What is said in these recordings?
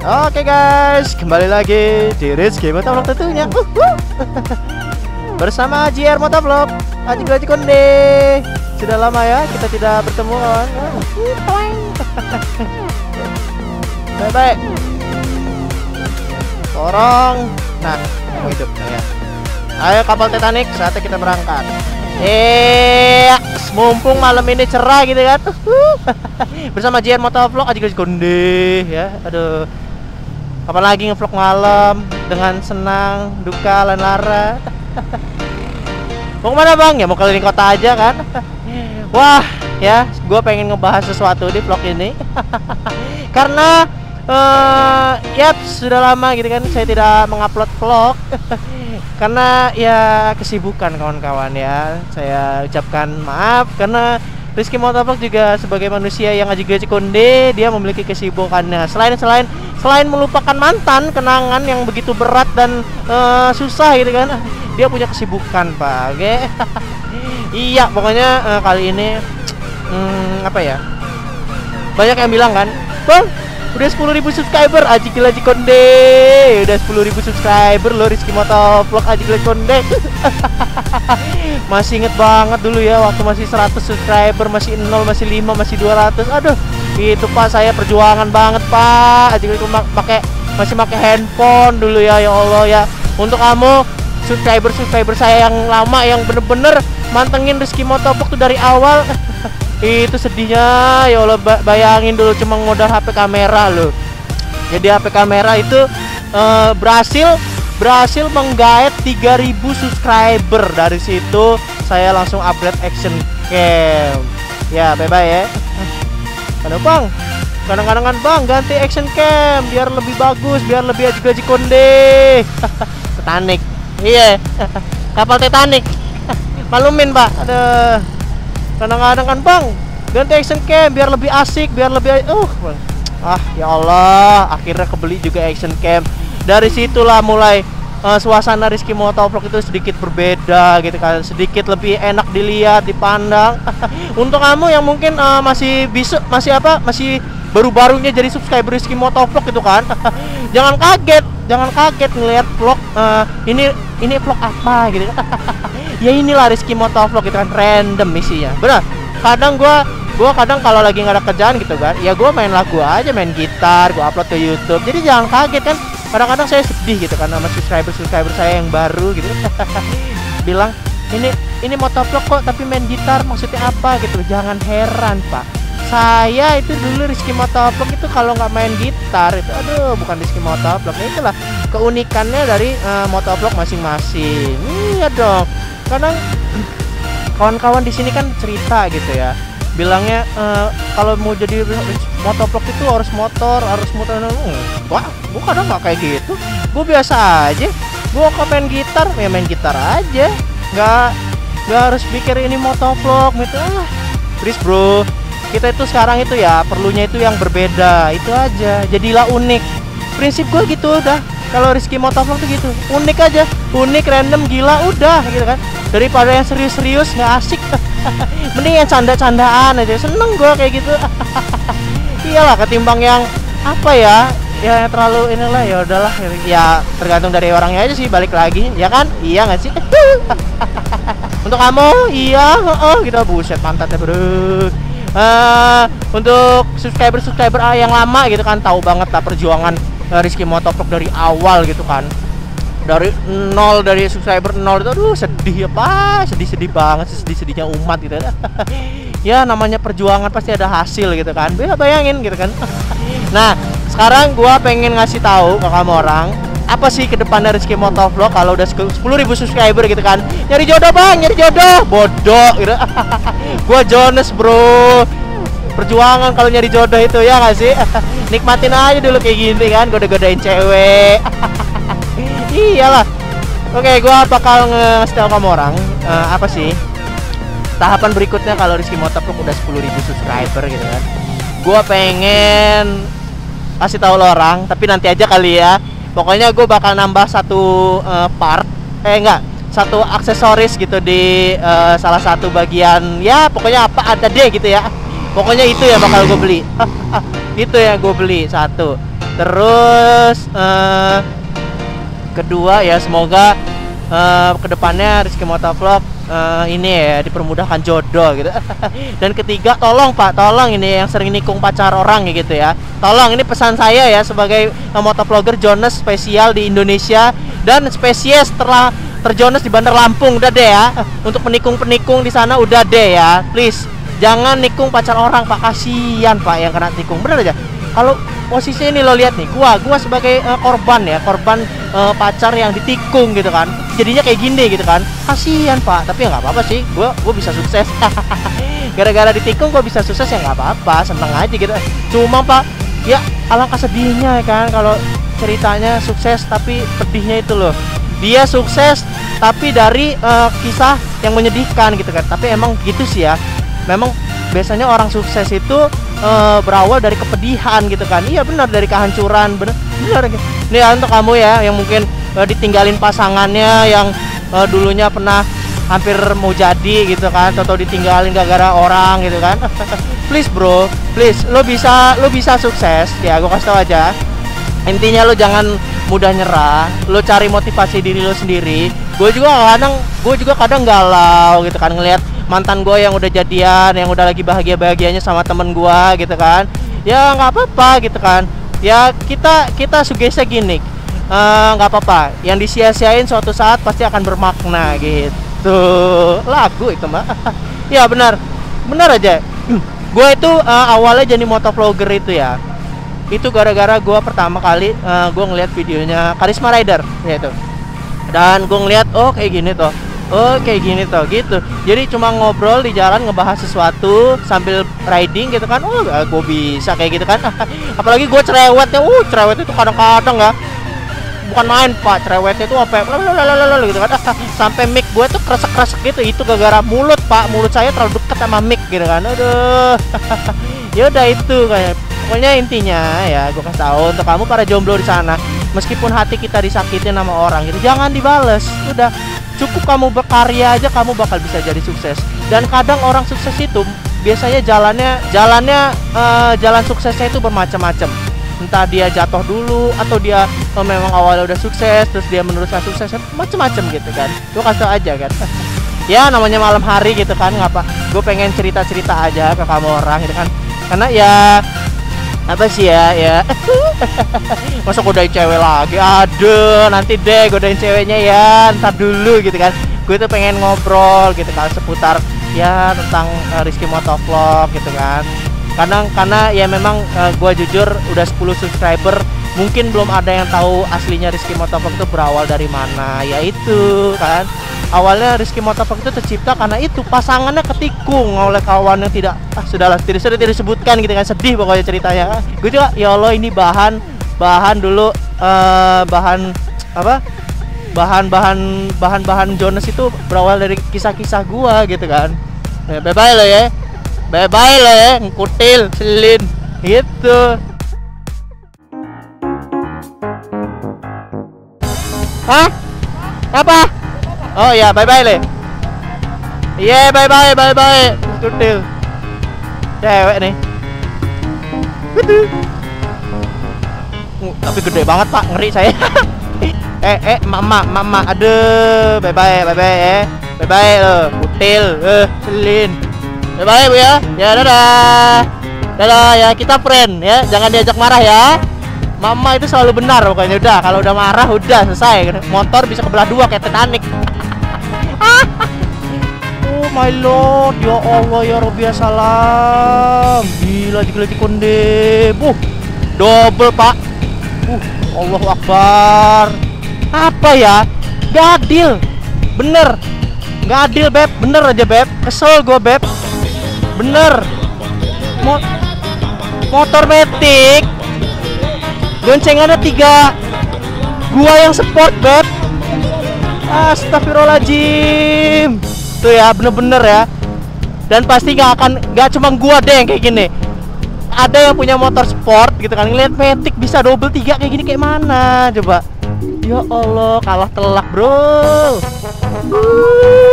Oke guys, kembali lagi di Rizky Motovlog tentunya. Bersama JR Motovlog, Aji Konde. Sudah lama ya kita tidak bertemu kawan. Bye-bye. Torong. Nah, yang hidup ya. Ayo kapal Titanic, saatnya kita berangkat. Mumpung malam ini cerah gitu kan. Bersama JR Motovlog, Aji Konde ya. Aduh. Kapan lagi ngevlog malam dengan senang, duka, lan lara. Mau kemana bang? Ya mau keliling kota aja kan. Wah ya, gue pengen ngebahas sesuatu di vlog ini. Karena sudah lama gitu kan saya tidak mengupload vlog. Karena ya kesibukan kawan-kawan ya. Saya ucapkan maaf karena Rizky Motovlog juga sebagai manusia yang Aji Konde, dia memiliki kesibukannya. Selain melupakan mantan, kenangan yang begitu berat dan susah gitu kan, dia punya kesibukan pak. Oke. Iya pokoknya kali ini apa ya, banyak yang bilang kan, bang udah 10.000 subscriber Aji Konde, udah 10.000 subscriber loh Rizky Motovlog Aji Konde. Masih inget banget dulu ya waktu masih 100 subscriber, masih 0, masih 5, masih 200. Aduh itu pak, saya perjuangan banget pak. Aji masih pakai handphone dulu ya. Ya Allah ya, untuk kamu subscriber saya yang lama, yang bener-bener mantengin Rizky Motovlog tuh dari awal. Itu sedihnya ya Allah, bayangin dulu cuma modal HP kamera loh. Jadi HP kamera itu berhasil menggait 3.000 subscriber. Dari situ saya langsung upgrade action cam. Ya bye-bye ya. Aduh bang, kadang-kadang kan bang ganti action cam biar lebih bagus, biar lebih Aji Konde. Titanic, iya. Kapal Titanic. Malumin pak. Aduh, kadang-kadang kan bang ganti action cam biar lebih asik, biar lebih ya Allah, akhirnya kebeli juga action cam. Dari situlah mulai suasana Rizky Motovlog itu sedikit berbeda gitu kan, sedikit lebih enak dilihat, dipandang. Untuk kamu yang mungkin masih baru-barunya jadi subscriber Rizky Motovlog itu kan, jangan kaget ngelihat vlog ini vlog apa gitu. Ya inilah Rizky Motovlog gitu kan, random isinya. Benar. Kadang gua kadang kalau lagi nggak ada kerjaan gitu kan, ya gua main lagu aja, main gitar, gua upload ke YouTube. Jadi jangan kaget kan. Kadang-kadang saya sedih gitu kan sama subscriber saya yang baru gitu. Bilang ini motovlog kok tapi main gitar, maksudnya apa gitu. Jangan heran pak, saya itu dulu Rizky Motovlog itu kalau nggak main gitar itu aduh bukan Rizky Motovlog. Nah, itulah keunikannya dari motovlog masing-masing. Iya dong. Kadang kawan-kawan di sini kan cerita gitu ya, bilangnya kalau mau jadi motovlog itu harus motor. Wah, gue kadang nggak kayak gitu. Gue biasa aja. Gue kalau main gitar, ya main gitar aja. Nggak harus pikir ini motovlog gitu. Please bro, kita itu sekarang itu ya perlunya itu yang berbeda. Itu aja. Jadilah unik. Prinsip gue gitu udah. Kalau Rizky Motovlog tuh gitu, unik aja, unik, random, gila, udah gitu kan. Daripada yang serius-serius nggak asik. Mending yang canda-candaan aja, seneng gue kayak gitu. Iyalah, ketimbang yang apa ya terlalu inilah. Ya udahlah ya, tergantung dari orangnya aja sih, balik lagi ya kan. Iya nggak sih? Untuk kamu iya kita buset pantatnya bro. Untuk subscriber yang lama gitu kan, tahu banget lah perjuangan Rizky Motovlog dari awal gitu kan, dari nol, dari subscriber 0 itu aduh sedih ya pak, sedih banget, sedih-sedihnya umat gitu. Ya namanya perjuangan pasti ada hasil gitu kan, bayangin gitu kan. Nah sekarang gua pengen ngasih tahu ke kamu orang, apa sih kedepannya Rizky Motovlog kalau udah 10.000 subscriber gitu kan. Nyari jodoh bang, nyari jodoh, bodoh gitu. Gua Jones bro, perjuangan kalau nyari jodoh itu ya nggak sih. Nikmatin aja dulu kayak gini kan, goda-godain cewek. Iyalah. Oke, gua bakal ngasih tahu kamu orang apa sih tahapan berikutnya kalau Rizky Motovlog udah 10.000 subscriber gitu kan. Gua pengen kasih tahu lo orang, tapi nanti aja kali ya. Pokoknya gue bakal nambah satu satu aksesoris gitu di salah satu bagian, ya pokoknya apa ada deh gitu ya. Pokoknya itu ya bakal gue beli. Itu yang gue beli satu. Terus kedua ya, semoga kedepannya Rizky Motovlog ini ya dipermudahkan jodoh gitu. Dan ketiga, tolong Pak, tolong ini yang sering nikung pacar orang ya gitu ya. Tolong, ini pesan saya ya sebagai motovlogger Jones spesial di Indonesia dan spesies terjones di Bandar Lampung, udah deh ya. Untuk penikung-penikung di sana udah deh ya. Please, jangan nikung pacar orang Pak, kasihan Pak yang kena tikung. Bener aja. Kalau posisinya ini lo lihat nih, gua sebagai korban ya, korban pacar yang ditikung gitu kan, jadinya kayak gini gitu kan, kasihan Pak. Tapi ya nggak apa-apa sih, gua bisa sukses. Gara-gara ditikung gua bisa sukses ya nggak apa-apa, seneng aja gitu. Cuma Pak, ya alangkah sedihnya ya kan kalau ceritanya sukses tapi pedihnya itu loh, dia sukses tapi dari kisah yang menyedihkan gitu kan. Tapi emang gitu sih ya, memang biasanya orang sukses itu berawal dari kepedihan gitu kan. Iya benar, dari kehancuran, benar. Ini ya, untuk kamu ya yang mungkin ditinggalin pasangannya yang dulunya pernah hampir mau jadi gitu kan, atau ditinggalin gara-gara orang gitu kan. Please bro, please, lo bisa sukses ya, gue kasih tau aja. Intinya lo jangan mudah nyerah, lo cari motivasi diri lo sendiri. Gue juga kadang galau gitu kan, ngelihat mantan gue yang udah jadian, yang udah lagi bahagia-bahagianya sama temen gue gitu kan. Ya nggak apa-apa gitu kan. Ya kita sugesti gini, nggak apa-apa. Yang disia-siain suatu saat pasti akan bermakna gitu. Lagu itu Mbak. Ya benar aja. Gue itu awalnya jadi motovlogger itu ya, itu gara-gara gue pertama kali gue ngeliat videonya Karisma Rider ya itu. Dan gue ngeliat, oh kayak gini tuh, oh kayak gini tuh gitu. Jadi cuma ngobrol di jalan, ngebahas sesuatu sambil riding gitu kan. Oh gue bisa kayak gitu kan. Apalagi gue cerewetnya, cerewet itu kadang-kadang ya, bukan main Pak, cerewetnya itu apa gitu kan. Sampai mic gue tuh kresek-kresek gitu. Itu gara-gara mulut Pak, mulut saya terlalu dekat sama mic gitu kan. Aduh. Ya udah itu kayak. Pokoknya intinya ya, gue kasih tahu untuk kamu para jomblo di sana, meskipun hati kita disakitin sama orang gitu, jangan dibales. Udah cukup kamu berkarya aja, kamu bakal bisa jadi sukses. Dan kadang orang sukses itu biasanya jalan suksesnya itu bermacam-macam. Entah dia jatuh dulu, atau dia memang awalnya udah sukses terus dia meneruskan suksesnya, macam-macam gitu kan. Gue kasih tau aja kan. Ya namanya malam hari gitu kan, ngapa? Gue pengen cerita-cerita aja ke kamu orang gitu kan. Karena ya apa sih ya masa godain cewek lagi, aduh nanti deh godain ceweknya ya, ntar dulu gitu kan. Gue tuh pengen ngobrol gitu kan seputar ya tentang Rizky Motovlog gitu kan. Karena ya memang gue jujur udah 10 subscriber, mungkin belum ada yang tahu aslinya Rizky Motovlog itu berawal dari mana. Yaitu kan, awalnya Rizky Motovlog itu tercipta karena itu pasangannya ketikung oleh kawan yang tidak sudahlah tidak disebutkan gitu kan. Sedih pokoknya ceritanya. Gue juga ya Allah, ini bahan dulu bahan Jones itu berawal dari kisah-kisah gua gitu kan. Bye-bye lo ya. Bye-bye lo ya, ngkutil, selin gitu. Hah? Apa? Oh ya, bye-bye le. Iya, bye-bye. Ngkutil. Cewek nih. Tapi gede banget Pak, ngeri saya. mama, aduh, bye-bye ya. Bye-bye lo, kutil, selin. Bye-bye Bu ya. Ya dadah. Dadah ya, kita friend ya. Jangan diajak marah ya. Mama itu selalu benar pokoknya. Udah, kalau udah marah udah selesai. Motor bisa kebelah dua kayak Titanic. Oh my lord, ya Allah ya Rabbi ya salam. Gila konde. Double Pak. Allahu Akbar. Apa ya? Gak adil. Bener. Gak adil Beb. Bener aja Beb. Kesel gue Beb. Bener. Motor metik. Goncengannya 3. Gua yang support Beb. Astagfirullahaladzim. Tuh ya, bener-bener ya. Dan pasti gak cuma gua deh yang kayak gini. Ada yang punya motor sport gitu kan, ngeliat metik bisa double 3 kayak gini, kayak mana coba. Ya Allah, kalah telak bro.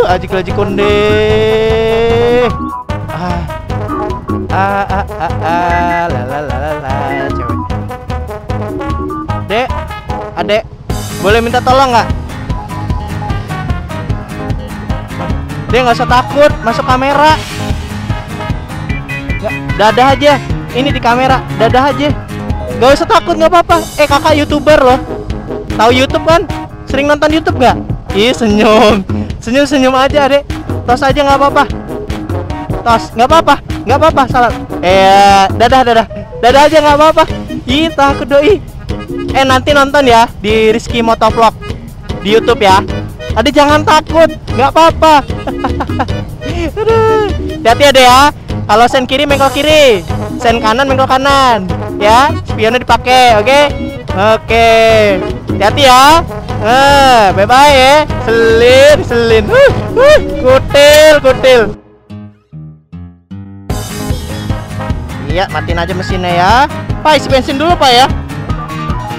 Ajik konde. La cewek. Dek, adek, boleh minta tolong nggak? Dek nggak usah takut, masuk kamera. Nggak, dadah aja. Ini di kamera, dadah aja. Gak usah takut, nggak apa-apa. Kakak YouTuber loh. Tahu YouTube kan? Sering nonton YouTube nggak? Ih, senyum, senyum aja dek. Tos aja nggak apa-apa. Tos, nggak apa-apa, nggak apa-apa. Salah. Dadah aja nggak apa-apa. Ih, takut doi. Nanti nonton ya di Rizky Motovlog di YouTube ya. Tadi jangan takut, nggak apa-apa. Hati-hati ya deh ya. Kalau sen kiri mengkol kiri, sen kanan mengkol kanan, ya. Spionnya dipakai, oke? Oke. Hati-hati ya. Bye bye ya. Selin. Kutil. Iya, matiin aja mesinnya ya. Pak, isi bensin dulu Pak ya.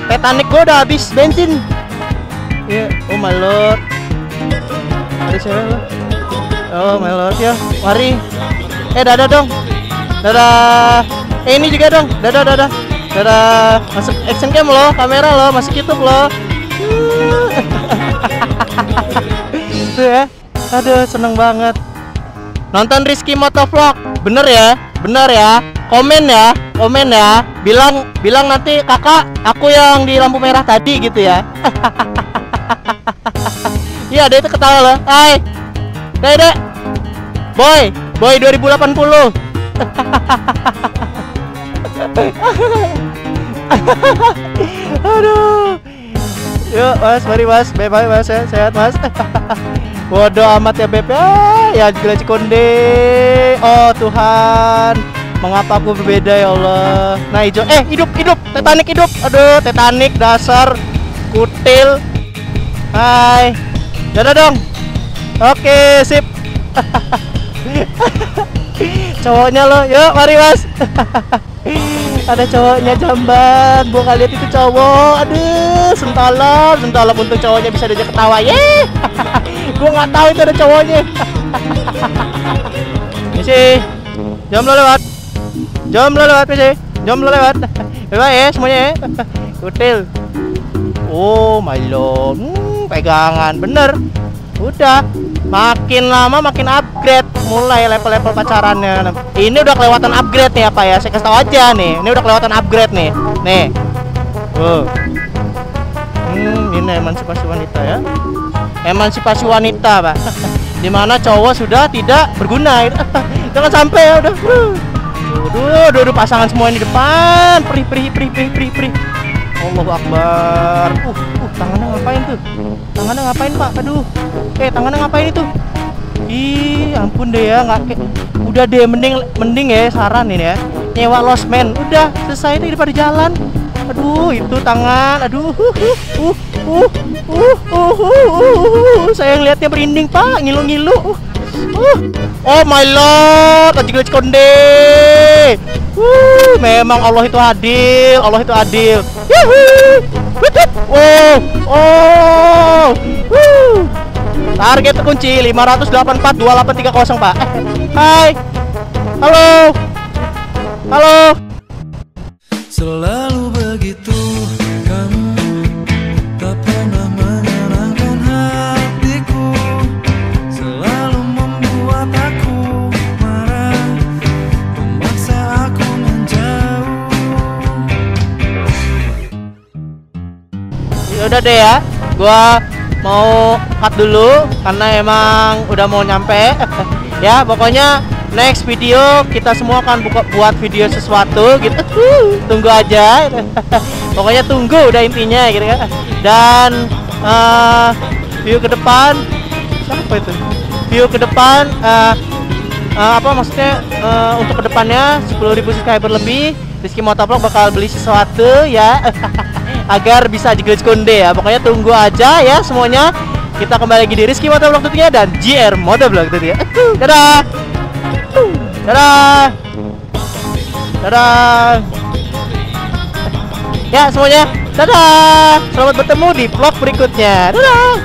Titanic gua udah habis bensin. Ya, oh my lord. Ada cewek lo. Oh my lord ya. Mari. Dadah dong. Dadah. Ini juga dong. Dadah. Masuk action cam lo, kamera lo, masuk YouTube lo. Tuh ya. Aduh, seneng banget. Nonton Rizky Motovlog. Bener ya? Komen ya. Bilang nanti kakak aku yang di lampu merah tadi gitu ya. Iya, dia itu ketawa loh. Hai. Dek. Boy 2080. Aduh. Yuk mas, mari mas. Bye mas ya. Sehat mas. Bodoh amat ya Beb. Ya gila Cikonde. Oh Tuhan, mengapa aku berbeda ya Allah. Nah hijau, hidup. Titanic hidup. Aduh, Titanic dasar kutil. Hai. Dadah dong. Oke, sip. Cowoknya lo, yuk mari mas. Ada cowoknya jamban. Gua nggak lihat itu cowok. Aduh, sentolop. Untung cowoknya bisa diajak ketawa. Gua nggak tahu itu ada cowoknya. Misi, jomblo lewat. Misi, jomblo lewat. Bye ya semuanya ya. Kutil. Oh my lord. Pegangan bener. Udah. Makin lama makin upgrade. Mulai level-level pacarannya. Ini udah kelewatan upgrade nih apa ya? Saya kasih tau aja nih. Ini udah kelewatan upgrade nih. Nih. Ini emansipasi wanita ya. Emansipasi wanita, Pak. Dimana cowok sudah tidak berguna. Jangan sampai ya udah. Duh, pasangan semua di depan. Perih. Allahu Akbar. Tangannya ngapain tuh? Tangannya ngapain Pak? Aduh. Tangannya ngapain itu? Ih, ampun deh ya, udah deh mending ya saran ini ya. Nyewa losmen, udah selesai itu daripada jalan. Aduh, itu tangan. Aduh. Saya ngeliatnya berinding Pak, ngilu-ngilu. Oh my lord, Kajigil Cikonde. Memang Allah itu adil. Target terkunci 5842830 Pak. Hai. Halo. Selalu begitu kamu, tak pernah menyenangkan hatiku, selalu membuat aku marah, memaksa aku menjauh. Yaudah deh ya, gua mau cut dulu karena emang udah mau nyampe. Ya pokoknya next video kita semua akan buat video sesuatu gitu. Tunggu aja. Pokoknya tunggu udah intinya gitu kan. Dan view ke depan siapa itu? View ke depan apa maksudnya untuk kedepannya 10.000 subscriber lebih Rizky Motovlog bakal beli sesuatu ya. Agar bisa Kajigil Cikonde ya. Pokoknya tunggu aja ya semuanya. Kita kembali lagi di Rizky Motovlog tentunya dan JR Motovlog tentunya. Dadah. Ya semuanya. Dadah. Selamat bertemu di vlog berikutnya. Dadah.